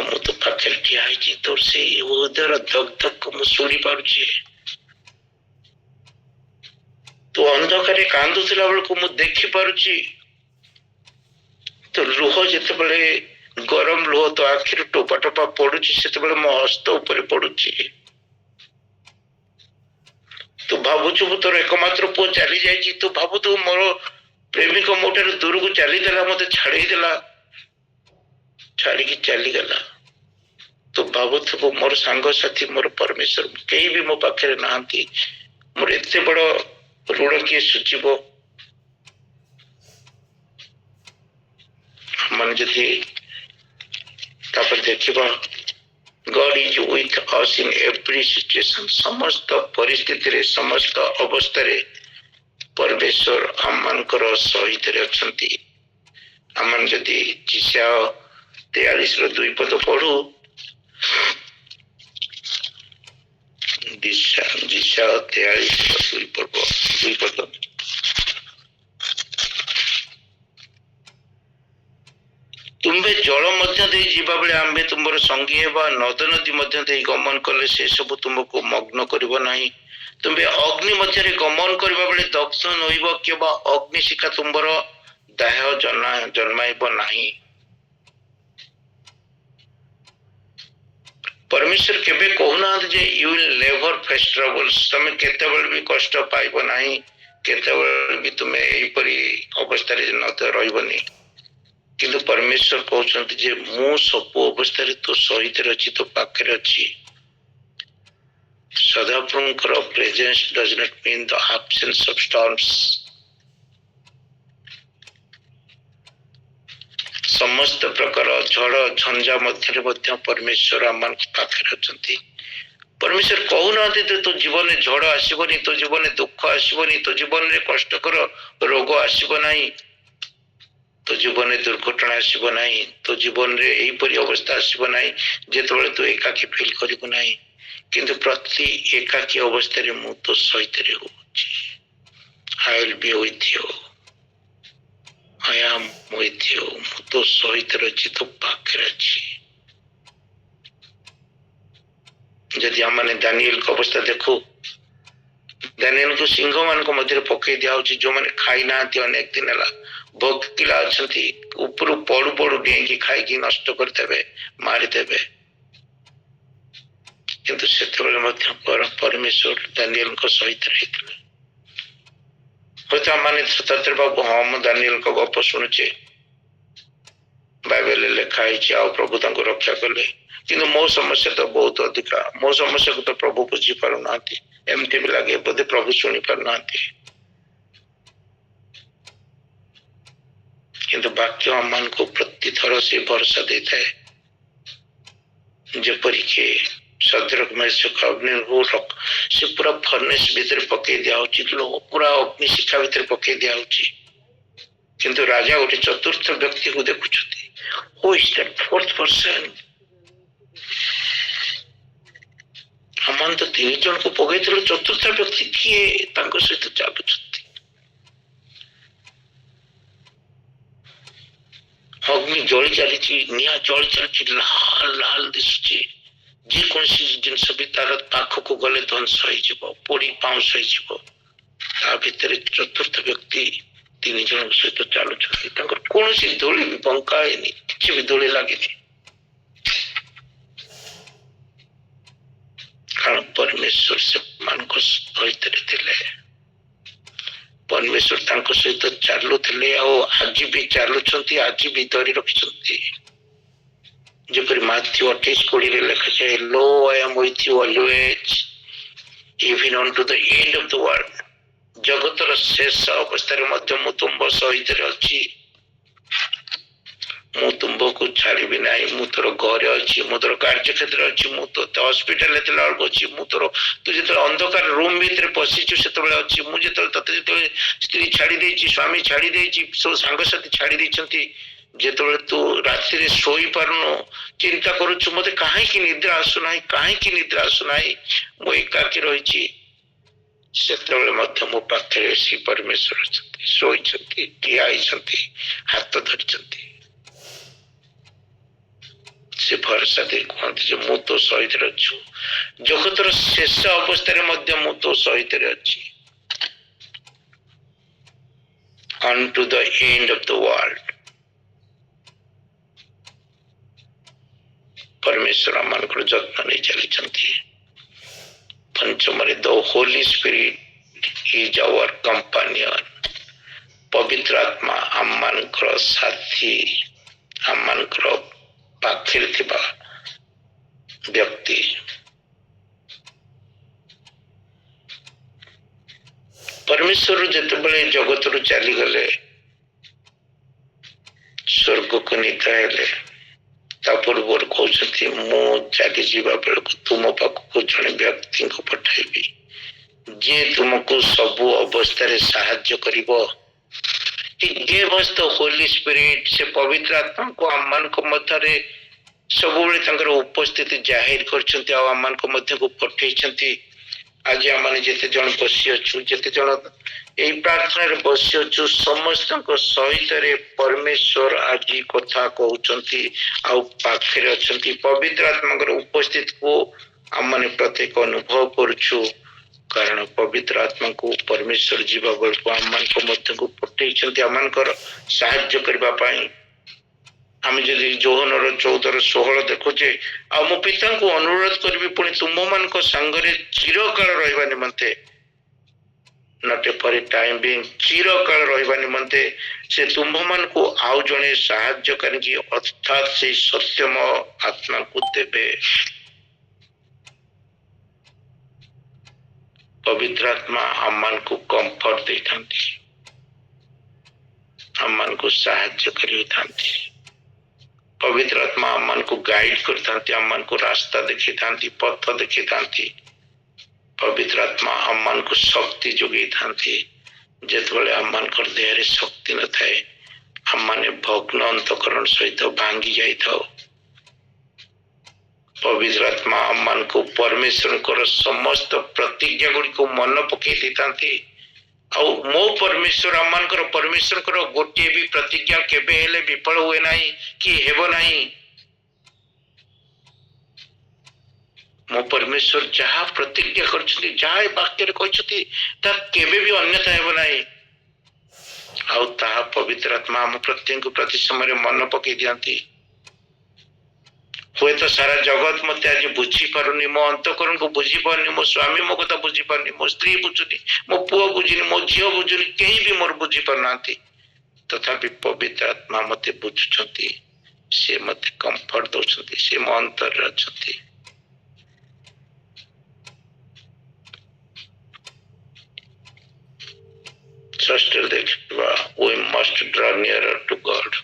मु तो पाखे ठिया तोर से हृदय धक धक को मु शुणी पारुची तो अंधकार कांदुला बेल को मु देखी पारुची तो लुह जिते गरम लुह तो आखिर टोपा टोपा पड़ुची से मो हस्त ऊपर पड़ुची तू भावुचु तोर एकमात्र पुओ चली जाइए तू भावु तू मोर प्रेमिक मो ठार दूर को चलीदेला मत छाड़देला छाड़ी चली गला तो भावुथु मोर सांग साथी मोर परमेश्वर कहीं भी मो पाखे नहांती मोर एते बड़ ऋण किए सुझिब मान जदि देखा God is with us in every situation समस्त परिस्थिति समस्त अवस्था परमेश्वर आमर सहित अच्छी आम जदि जिशा 43 पद पढ़ू जिशा 43 पद तुम्बे जल मध्य दे जीवा बेले आंबे तुमर संगी हेबा नद नदी मध्य दे गमन कले से सब तुमको मग्न करिवो नाही तुम्बे अग्नि मध्य रे गमन करबा बेले दग्ध नइबो केबा अग्निशिखा तुमर दाह जन्माइबो नाही परमेश्वर केबे कहना जे you will never face troubles तुम केतेबेल भी कष्ट पाइबो नाही केतेबेल भी तुमे एई परी अवस्था रे न रहिबोनी କିନ୍ତୁ ପରମେଶ୍ୱର କହୁଛନ୍ତି ଯେ ମୁଁ ସବୁ ଅବସ୍ଥାରେ ତୋ ସହିତ ଅଛି, ତୋ ପାଖରେ ଅଛି। ସଦାପ୍ରଭୁଙ୍କର presence does not mean the absence of storms. ସମସ୍ତ ପ୍ରକାର ଝଡ଼ ଝଞ୍ଜା ମଧ୍ୟରେ ମଧ୍ୟ ପରମେଶ୍ୱର ଆମମାନଙ୍କ ପାଖରେ ଅଛନ୍ତି। ପରମେଶ୍ୱର କହୁନାହାନ୍ତି ଯେ ତୋ ଜୀବନରେ ଝଡ଼ ଆସିବନି, ତୋ ଜୀବନରେ ଦୁଃଖ ଆସିବନି, ତୋ ଜୀବନରେ କଷ୍ଟକର ରୋଗ ଆସିବ ନାହିଁ, ତୋ ଜୀବନରେ ଦୁର୍ଘଟଣା ଆସିବ ନାହିଁ, ତୋ ଜୀବନରେ ଏହିପରି ଅବସ୍ଥା ଆସିବ ନାହିଁ ଯେତେବେଳେ ତୁ ଏକାକୀ ଫିଲ୍ କରିବୁ ନାହିଁ। କିନ୍ତୁ ପ୍ରତି ଏକାକୀ ଅବସ୍ଥାରେ ମୁଁ ତୋ ସହିତ ରହୁଛି। I will be with you. I am with you. ମୁଁ ତୋ ସହିତ ଅଛି, ତୋ ପାଖରେ ଅଛି। ଯଦି ଆମମାନେ ଦାନିଏଲଙ୍କ ଅବସ୍ଥା ଦେଖୁ, ଦାନିଏଲଙ୍କୁ ସିଂହ ମାନଙ୍କ ମଧ୍ୟରେ ପକେଇ ଦିଆହଉଛି, ଯୋଉମାନେ ଖାଇନାହାନ୍ତି ଅନେକ ଦିନ ହେଲା, ଭୋକିଲା ଅଛନ୍ତି, ଉପରୁ ପଡୁ ପଡୁ ଡେଇଁକି ଖାଇକି ନଷ୍ଟ କରିଦେବେ, ମାରିଦେବେ। କିନ୍ତୁ ସେତେବେଳେ ମଧ୍ୟ ପରମେଶ୍ୱର ଦାନିଏଲଙ୍କ ସହିତ ରହିଥିଲେ। ହୁଏତ ଆମମାନେ ସତରେ ବାବୁ ହଁ ମୁଁ ଦାନିଏଲଙ୍କ ଗପ ଶୁଣୁଛେ, ବାଇବେଲରେ ଲେଖା ହେଇଛି ଆଉ ପ୍ରଭୁ ତାଙ୍କୁ ରକ୍ଷା କଲେ, କିନ୍ତୁ ମୋ ସମସ୍ୟା ତ ବହୁତ ଅଧିକା, ମୋ ସମସ୍ୟାକୁ ତ ପ୍ରଭୁ ବୁଝି ପାରୁନାହାନ୍ତି, ଏମିତି ବି ଲାଗେ ବୋଧେ ପ୍ରଭୁ ଶୁଣି ପାରୁନାହାନ୍ତି। କିନ୍ତୁ ବାକ୍ୟ ଆମମାନଙ୍କୁ ପ୍ରତିଥର ସେ ଭରସା ଦେଇଥାଏ, ଯେପରିକି ସଦରକ ମେଷକ ଅଗ୍ନିକୁ ସେ ପୁରା ଫର୍ନେସ୍ ଭିତରେ ପକେଇ ଦିଆହଉଛି, ପୁରା ଅଗ୍ନି ଶିଖା ଭିତରେ ପକେଇ ଦିଆହଉଛି, କିନ୍ତୁ ରାଜା ଗୋଟେ ଚତୁର୍ଥ ବ୍ୟକ୍ତିକୁ ଦେଖୁଛନ୍ତି। Who is that fourth person? ଆମମାନେ ତ 3 ଜଣକୁ ପକେଇଥିଲୁ, ଚତୁର୍ଥ ବ୍ୟକ୍ତି କିଏ ତାଙ୍କ ସହିତ ଚାଲୁଛନ୍ତି? ଅଗ୍ନି ଜଳି ଚାଲିଛି, ନିଆଁ ଜଳି ଚାଲିଛି, ଲାଲ ଲାଲ ଦିଶୁଛି। ଯେକୌଣସି ଜିନିଷ ବି ତାର ପାଖକୁ ଗଲେ ଧ୍ୱଂସ ହେଇଯିବ, ପୋଡି ପାଉଁଶ ହେଇଯିବ। ତା ଭିତରେ ଚତୁର୍ଥ ବ୍ୟକ୍ତି 3 ଜଣଙ୍କ ସହିତ ଚାଲୁଛନ୍ତି, ତାଙ୍କର କୌଣସି ଧୂଳି ବି ବଙ୍କା ହେଇନି, କିଛି ବି ଧୂଳି ଲାଗିନି, କାରଣ ପରମେଶ୍ୱର ସେମାନଙ୍କ ସହିତ ଥିଲେ। ପରମେଶ୍ୱର ତାଙ୍କ ସହିତ ଚାଲୁଥିଲେ ଆଉ ଆଜି ବି ଚାଲୁଛନ୍ତି, ଆଜି ବି ଧରି ରଖିଛନ୍ତି। ଯେପରି Matthew 28:20 ଲେଖାଯାଏ, Lo, I am with you always, even unto the end of the world. ଜଗତର ଶେଷ ଅବସ୍ଥାରେ ମଧ୍ୟ ମୁଁ ତୁମ ସହିତ ଅଛି, ମୁଁ ତୁମକୁ ଛାଡ଼ିବି ନାହିଁ। ମୁଁ ତୋର ଘରେ ଅଛି, ମୁଁ ତୋର କାର୍ଯ୍ୟକ୍ଷେତ୍ରରେ ଅଛି, ମୁଁ ତୋତେ ହସ୍ପିଟାଲରେ ଥିଲା ବେଳକୁ ଅଛି, ମୁଁ ତୋର ତୁ ଯେତେବେଳେ ଅନ୍ଧକାର ରୁମ୍ ଭିତରେ ପଶିଛୁ ସେତେବେଳେ ଅଛି, ମୁଁ ଯେତେବେଳେ ତତେ ଯେତେବେଳେ ସ୍ତ୍ରୀ ଛାଡ଼ି ଦେଇଛି, ସ୍ୱାମୀ ଛାଡ଼ି ଦେଇଛି, ସବୁ ସାଙ୍ଗସାଥି ଛାଡ଼ି ଦେଇଛନ୍ତି, ଯେତେବେଳେ ତୁ ରାତିରେ ଶୋଇପାରୁନୁ, ଚିନ୍ତା କରୁଛୁ ମତେ କାହିଁକି ନିଦ୍ରା ଆସୁନାହିଁ, କାହିଁକି ନିଦ୍ରା ଆସୁନାହିଁ, ମୁଁ ଏକାକୀ ରହିଛି, ସେତେବେଳେ ମଧ୍ୟ ମୋ ପାଖରେ ଶ୍ରୀ ପରମେଶ୍ୱର ଅଛନ୍ତି, ଶୋଇଛନ୍ତି, ଠିଆ ହେଇଛନ୍ତି, ହାତ ଧରିଛନ୍ତି। ସେ ଭରସା ଦେଇ କୁହନ୍ତି ଯେ ମୁଁ ତୋ ସହିତ ଅଛୁ, ଜଗତର ଶେଷ ଅବସ୍ଥାରେ ମଧ୍ୟ ମୁଁ ତୋ ସହିତ ଅଛି, unto the end of the world। ପରମେଶ୍ୱର ଆମମାନଙ୍କର ଯତ୍ନ ନେଇ ଚାଲିଛନ୍ତି। ପଞ୍ଚମରେ ଦ Holi spirit is hour companion. ପବିତ୍ର ଆତ୍ମା ଆମମାନଙ୍କର ସାଥୀ, ଆମମାନଙ୍କର ପାଖରେ ଥିବା ବ୍ୟକ୍ତି। ପରମେଶ୍ୱର ଯେତେବେଳେ ଜଗତରୁ ଚାଲିଗଲେ, ସ୍ୱର୍ଗକୁ ନିଦ୍ରା ହେଲେ, ତା ପୂର୍ବରୁ କହୁଛନ୍ତି ମୁଁ ଚାଲିଯିବା ବେଳକୁ ତୁମ ପାଖକୁ ଜଣେ ବ୍ୟକ୍ତିଙ୍କୁ ପଠାଇବି, ଯିଏ ତୁମକୁ ସବୁ ଅବସ୍ଥାରେ ସାହାଯ୍ୟ କରିବ। He gave us the Holy Spirit। ସେ ପବିତ୍ର ଆତ୍ମାକୁ ଆମମାନଙ୍କ ମଧ୍ୟରେ ସବୁବେଳେ ତାଙ୍କର ଉପସ୍ଥିତି ଜାହିର କରିଛନ୍ତି ଆଉ ଆମମାନଙ୍କ ମଧ୍ୟକୁ ପଠେଇଛନ୍ତି। ଆଜି ଆମେ ଯେତେ ଜଣ ବସି ଅଛୁ, ଯେତେ ଜଣ ଏଇ ପ୍ରାର୍ଥନାରେ ବସି ଅଛୁ, ସମସ୍ତଙ୍କ ସହିତରେ ପରମେଶ୍ୱର ଆଜି କଥା କହୁଛନ୍ତି ଆଉ ପାଖରେ ଅଛନ୍ତି। ପବିତ୍ର ଆତ୍ମାଙ୍କର ଉପସ୍ଥିତିକୁ ଆମେ ପ୍ରତ୍ୟେକ ଅନୁଭବ କରୁଛୁ, କାରଣ ପବିତ୍ର ଆତ୍ମାକୁ ପରମେଶ୍ୱର ଯିବା ବେଳକୁ ଆମମାନଙ୍କ ମଧ୍ୟକୁ ପଠେଇଛନ୍ତି ଆମମାନଙ୍କର ସାହାଯ୍ୟ କରିବା ପାଇଁ। ଆମେ ଯଦି ଯୋହନର 14:16 ଦେଖୁଛେ, ଆଉ ମୁଁ ପିତାଙ୍କୁ ଅନୁରୋଧ କରିବି ପୁଣି ତୁମମାନଙ୍କ ସାଙ୍ଗରେ ଚିରକାଳ ରହିବା ନିମନ୍ତେ नट फॉर ए टाइम बीइंग चिरकाल रहिबा निमंते से तुम्भ मन को आउ जने साहाय्य करके अर्थात से सत्यम आत्मा को देवे। पवित्र आत्मा हमन को कंफर्ट देथांती, हमन को साहाय्य करिथांती। पवित्र आत्मा हमन को गाइड करथांती, हमन को रास्ता देखिथांती, पथ देखिथांती। पवित्र आत्मा हमन को शक्ति जोगी थांती, जेतबेले हमन कर देहरे शक्ति न थाए हमने भग्न अंतकरण सहित भांगी जाई थाओ। पवित्र आत्मा हमन को परमेश्वर को समस्त प्रतिज्ञा गुड़ी को मन पकई देतांती। आउ मो परमेश्वर हमन कर परमेश्वर कर गोटे भी प्रतिज्ञा केबे हेले विफल हुए नाही कि हेबो नाही। मो परमेश्वर जहा प्रतिज्ञा करछथि, जहा वाक्य कहछथि ता केबे भी अन्यथा हेबो नाही। आउ ता पवित्र आत्मा हम प्रत्येक प्रति समय मन पकई दियंती। हुए तो सारा जगत मते आज बुझी पारुनी, मो अंतकरण को बुझी पारुनी, मो स्वामी मो कथा बुझी पारुनी, मो स्त्री बुझुनी, मो पुओ बुझुनी, मो झियो बुझुनी, केही भी मोर बुझी पारुनांती। तथापि पवित्र आत्मा मते बुझुछंती, से मते कंफर्ट दउछंती, से मो अंतर रछंती। षष्ठ देखिबा we must draw nearer to God.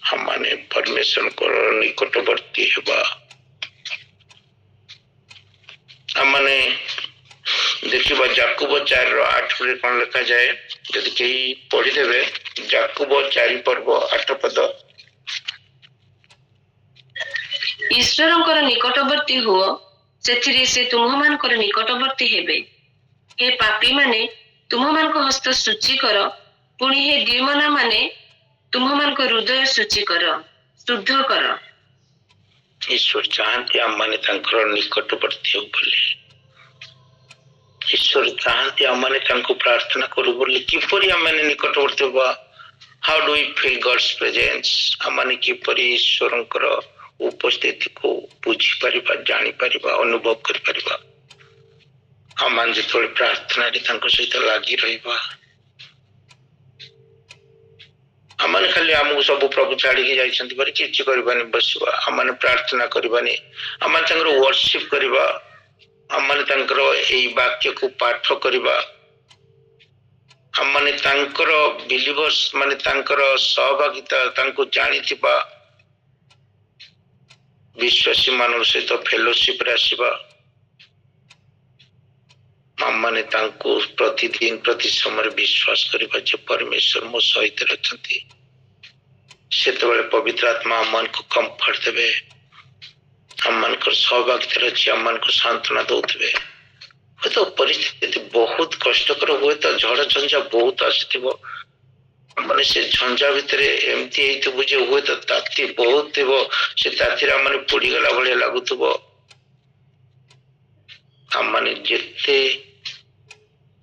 हमने परमेश्वर को निकटवर्ती हेबा। हमने देखिबा याकूब 4:8 रे कोन लिखा जाए, यदि केही पढ़ी देबे याकूब 4 पर्व 8 पद। ईश्वरंकर निकटवर्ती हुओ, सेथिरे से तुम्हमानकर निकटवर्ती हेबे। हे पापी माने तुम्हमानक हस्त शुचि कर, पुणी हे द्विमना माने तुम्हमानक हृदय शुचि कर, शुद्ध कर। ईश्वर चाहते हमने तांकर निकटवर्ती हो बोली। ईश्वर चाहते हमने तांको प्रार्थना करू बोली। किपरि हमने निकटवर्ती होबा? How do we feel God's presence? हमने किपरि ईश्वरंकर उपस्थिति को बुझी परिबा, जानी परिबा, अनुभव करि परिबा? हमन जेतोले प्रार्थना रे तांको सहित लागी रहिबा। हमन खाली हमको सब प्रभु छाड़ी के जाइछंती पर किछि करबानी बसबा। हमन प्रार्थना करबानी, हमन तांकर वर्शिप करबा, हमन तांकर एई वाक्य को पाठ करबा, हमन तांकर बिलीवर्स माने तांकर सहभागिता तांको जानिथिबा, विश्वासी मानव सहित फेलोशिप रे आसीबा। हमने तांको प्रतिदिन प्रति समय विश्वास करबा जे परमेश्वर मो सहित रहछंती। सेतबेले पवित्र आत्मा मन को कंफर्ट देबे, हमन को सहभागिता रछि, हमन को सांत्वना दउतबे। हो तो परिस्थिति बहुत कष्टकर हुए तो झड़ झंझा बहुत आसीथिबो, माने से झंझा भितरे एमती हेइतबो जे हुए तो ताती बहुत थिबो, से तातीरा माने पोड़ी गला भले लागुथबो। हमने जेते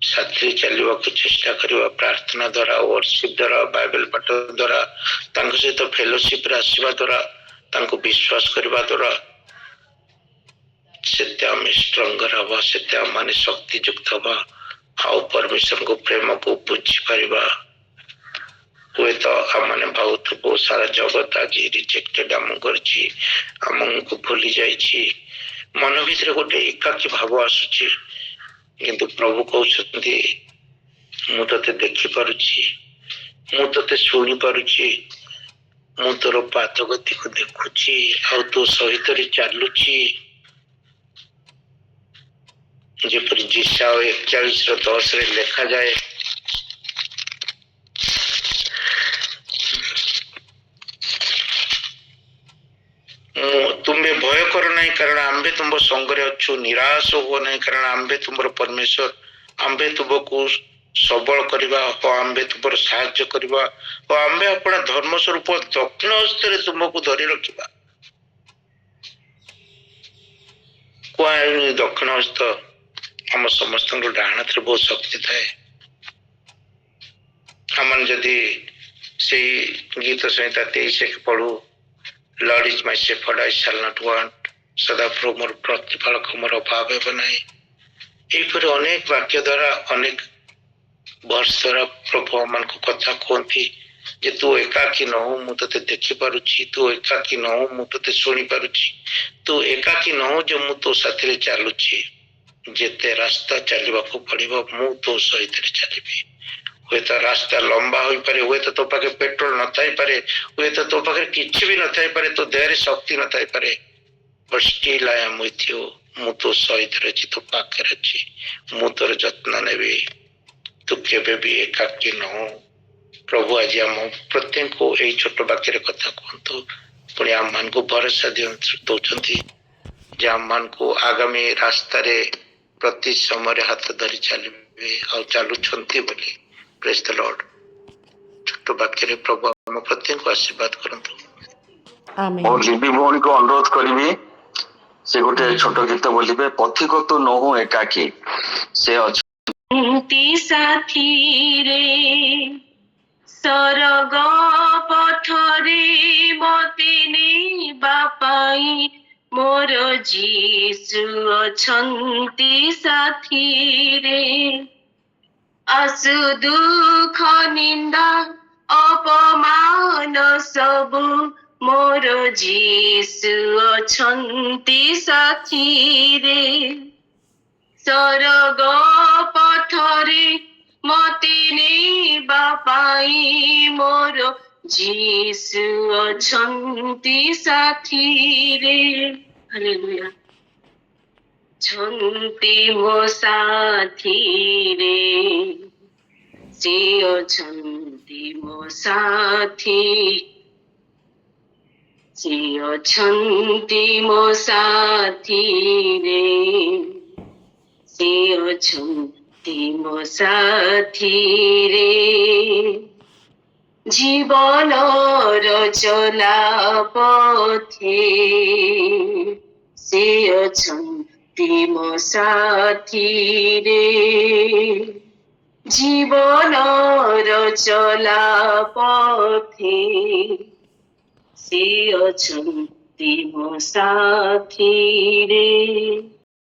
साथी चलवा को चेष्टा करवा, प्रार्थना द्वारा, वर्शिप द्वारा, बाइबल पाठ द्वारा, तांको सहित फेलोशिप रे आसीबा द्वारा, तांको विश्वास करबा द्वारा सेते हम स्ट्रॉन्गर हवा, सेते हम शक्ति युक्त हवा, आउ परमेश्वर को प्रेम को बुझी परिबा। हुए तो हमने बहुत बहुत सारा जगत आज रिजेक्टेड हम करछि, हमको भूली जाइछि, मन भीतर गोटे एकाकी भाव आसुछि। किंतु प्रभु कहते मु ते देखी पारुछि, मु ते शुणी पारुछि, मु तोर पाद गति को देखुछि, आ तो सहित रे चालुछि। जेपरि जिसा 41:10 रे लिखा जाए, तुम्बे भय करो नहीं कारण आंबे तुम संगरे अच्छु, निराश हो नहीं कारण आंबे तुम परमेश्वर, आंबे तुमको सबल करवा, आंबे तुम साहाय्य करवा, आंबे अपना धर्म स्वरूप दक्षिण हस्त तुमको धरी रखा। दक्षिण हस्त आम समस्त डाण हाथ बहुत शक्ति थाए। हम जदि से गीत संहिता 23 पढ़ू, Lord is my shepherd I shall not want, सदाप्रभु मोर प्रतिपालक मोर अभाव हेब नाही। एपरि अनेक वाक्य द्वारा अनेक ବର୍ଷର ପ୍ରଭୁ ଆମମାନଙ୍କୁ କଥା କୁହନ୍ତି ଯେ ତୁ ଏକାକୀ ନ ହଉ, ମୁଁ ତତେ ଦେଖିପାରୁଛି, ତୁ ଏକାକୀ ନ ହଉ, ମୁଁ ତତେ ଶୁଣିପାରୁଛି, ତୁ ଏକାକୀ ନ ହଉ ଯେ ମୁଁ ତୋ ସାଥିରେ ଚାଲୁଛି। ଯେତେ ରାସ୍ତା ଚାଲିବାକୁ ପଡିବ ମୁଁ ତୋ ସହିତ ଚାଲିବି। ହୁଏତ ରାସ୍ତା ଲମ୍ବା ହୋଇପାରେ, ହୁଏତ ତୋ ପାଖରେ ପେଟ୍ରୋଲ ନଥାଇପାରେ, ହୁଏତ ତୋ ପାଖରେ କିଛି ବି ନଥାଇପାରେ, ତୋ ଦେହରେ ଶକ୍ତି ନଥାଇପାରେ, but still I am with you। ମୁଁ ତୋ ସହିତ ଅଛି, ତୋ ପାଖରେ ଅଛି, ମୁଁ ତୋର ଯତ୍ନ ନେବି, ତୁ କେବେ ବି ଏକାକୀ ନ ହଉ। ପ୍ରଭୁ ଆଜି ଆମ ପ୍ରତ୍ୟେକଙ୍କୁ ଏଇ ଛୋଟ ବାକ୍ୟରେ କଥା କୁହନ୍ତୁ, ପୁଣି ଆମମାନଙ୍କୁ ଭରସା ଦଉଛନ୍ତି ଯେ ଆମମାନଙ୍କୁ ଆଗାମୀ ରାସ୍ତାରେ ପ୍ରତି ସମୟରେ ହାତ ଧରି ଚାଲିବେ ଆଉ ଚାଲୁଛନ୍ତି ବୋଲି। ପ୍ରେଜ୍ ଦ ଲର୍ଡ। ଛୋଟ ବାକ୍ୟରେ ପ୍ରଭୁ ଆମ ପ୍ରତ୍ୟେକଙ୍କୁ ଆଶୀର୍ବାଦ କରନ୍ତୁ। ମୁଁ ଲିବି ଭଉଣୀକୁ ଅନୁରୋଧ କରିବି, ସେ ଗୋଟେ ଛୋଟ ଗୀତ ବୋଲିବେ, ପଥିକ ତୁ ନୋହୁ ଏକାକୀ, ସେ ଅଛନ୍ତି ସାଥିରେ ସରଗ ପଥରେ ମତେ ନେବା ପାଇଁ ମୋର ଯୀଶୁ ଅଛନ୍ତି ସାଥିରେ। ଆସୁ ଦୁଃଖ ନିନ୍ଦା ଅପମାନ ସବୁ ମୋର ଯୀଶୁ ଅଛନ୍ତି ସାଥିରେ। ସରଗ ପଥରେ ମତେ ନେବା ପାଇଁ ମୋର ଯୀଶୁ ଅଛନ୍ତି ସାଥିରେ। ହାଲେଲୁୟା। ଅଛନ୍ତି ମୋ ସାଥିରେ, ସେ ଅଛନ୍ତି ମୋ ସାଥି, ସେ ଅଛନ୍ତି ମୋ ସାଥିରେ, ସେ ଅଛନ୍ତି ମୋ ସାଥିରେ। ଜୀବନର ଚଲା ପଥେ ସେ ଅଛନ୍ତି ମୋ ସାଥିରେ। ଜୀବନର ଚଲା ପଥେ ସେ ଅଛନ୍ତି ମୋ ସାଥିରେ।